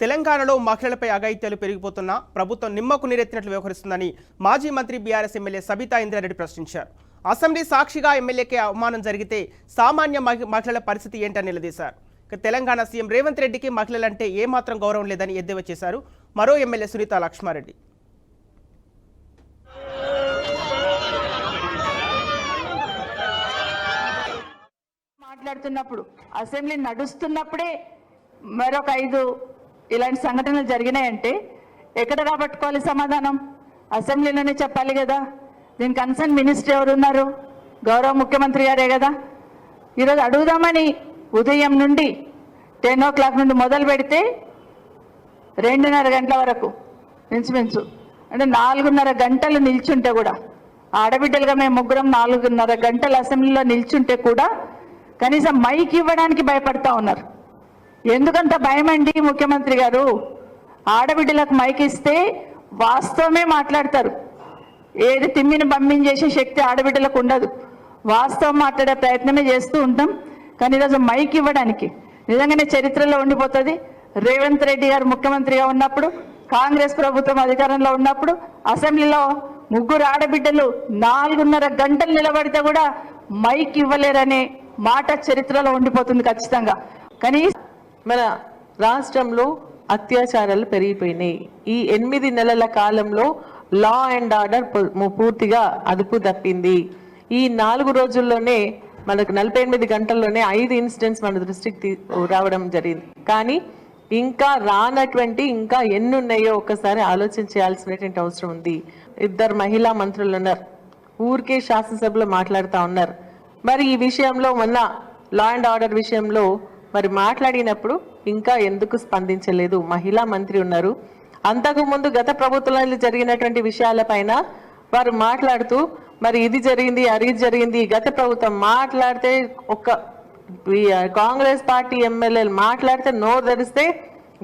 తెలంగాణలో మహిళలపై అఘాయిత్యాలు పెరిగిపోతున్నా ప్రభుత్వం నిమ్మకు నీరెత్తినట్లు వ్యవహరిస్తుందని మాజీ మంత్రి బీఆర్ఎస్ ఎమ్మెల్యే సబితా ఇంద్రారెడ్డి ప్రశ్నించారు. అసెంబ్లీ సాక్షిగా ఎమ్మెల్యేకే అవమానం జరిగితే సామాన్య మహిళల పరిస్థితి ఏంటని నిలదీశారు. తెలంగాణ సీఎం రేవంత్ రెడ్డికి మహిళలంటే ఏమాత్రం గౌరవం లేదని ఎద్దేవా చేశారు. మరో ఎమ్మెల్యే సునీత లక్ష్మారెడ్డి మాట్లాడుతున్నప్పుడు అసెంబ్లీ నడుస్తున్నప్పుడే మరొక 5 ఇలాంటి సంఘటనలు జరిగినాయంటే ఎక్కడ రాబట్టుకోవాలి సమాధానం? అసెంబ్లీలోనే చెప్పాలి కదా. దీని కన్సర్న్ మినిస్టర్ ఎవరున్నారు? గౌరవ ముఖ్యమంత్రి గారే కదా. ఈరోజు అడుగుదామని ఉదయం నుండి 10 o'clock నుండి మొదలు పెడితే 2:30 గంటల వరకు మించుమించు అంటే 4:30 గంటలు నిల్చుంటే కూడా, ఆడబిడ్డలుగా మేము ముగ్గురం 4:30 గంటలు అసెంబ్లీలో నిల్చుంటే కూడా కనీసం మైక్ ఇవ్వడానికి భయపడతా ఉన్నారు. ఎందుకంత భయం అండి ముఖ్యమంత్రి గారు? ఆడబిడ్డలకు మైక్ ఇస్తే వాస్తవమే మాట్లాడతారు. ఏది తిమ్మిని పంపించేసే శక్తి ఆడబిడ్డలకు ఉండదు. వాస్తవం మాట్లాడే ప్రయత్నమే చేస్తూ ఉంటాం. కానీ ఈరోజు మైక్ ఇవ్వడానికి నిజంగానే చరిత్రలో ఉండిపోతుంది. రేవంత్ రెడ్డి గారు ముఖ్యమంత్రిగా ఉన్నప్పుడు, కాంగ్రెస్ ప్రభుత్వం అధికారంలో ఉన్నప్పుడు అసెంబ్లీలో 3 ఆడబిడ్డలు 4:30 గంటలు నిలబడితే కూడా మైక్ ఇవ్వలేరనే మాట చరిత్రలో ఉండిపోతుంది ఖచ్చితంగా. కానీ మన రాష్ట్రంలో అత్యాచారాలు పెరిగిపోయినాయి. ఈ 8 నెలల కాలంలో లా అండ్ ఆర్డర్ పూర్తిగా అదుపు తప్పింది. ఈ 4 రోజుల్లోనే మనకు 48 గంటల్లోనే 5 ఇన్సిడెంట్స్ మన దృష్టికి రావడం జరిగింది. కానీ ఇంకా రానటువంటి ఇంకా ఎన్ని ఉన్నాయో ఒక్కసారి ఆలోచించాల్సినటువంటి అవసరం ఉంది. 2 మహిళా మంత్రులు ఉన్నారు, ఊరికే శాసనసభలో మాట్లాడుతూ ఉన్నారు. మరి ఈ విషయంలో మొన్న లా అండ్ ఆర్డర్ విషయంలో మరి మాట్లాడినప్పుడు ఇంకా ఎందుకు స్పందించలేదు? మహిళా మంత్రి ఉన్నారు. అంతకుముందు గత ప్రభుత్వంలో జరిగినటువంటి విషయాలపైన వారు మాట్లాడుతూ మరి ఇది జరిగింది, అది జరిగింది, గత ప్రభుత్వం మాట్లాడితే ఒక కాంగ్రెస్ పార్టీ ఎమ్మెల్యేలు మాట్లాడితే నోరు తెరిస్తే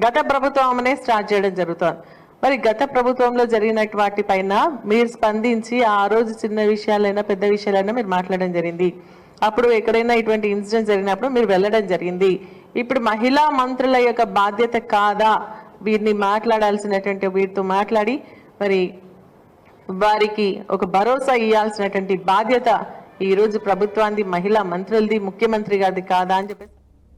గత ప్రభుత్వం అనే స్టార్ట్ చేయడం జరుగుతుంది. మరి గత ప్రభుత్వంలో జరిగిన వాటిపైన మీరు స్పందించి ఆ రోజు చిన్న విషయాలైనా పెద్ద విషయాలైనా మీరు మాట్లాడడం జరిగింది. అప్పుడు ఎక్కడైనా ఇటువంటి ఇన్సిడెంట్ జరిగినప్పుడు మీరు వెళ్ళడం జరిగింది. ఇప్పుడు మహిళా మంత్రుల యొక్క బాధ్యత కాదా వీరిని మాట్లాడాల్సినటువంటి, వీరితో మాట్లాడి మరి వారికి ఒక భరోసా ఇవ్వాల్సినటువంటి బాధ్యత ఈ రోజు ప్రభుత్వానికి, మహిళా మంత్రులది, ముఖ్యమంత్రి గారిది కాదా అని చెప్పేసి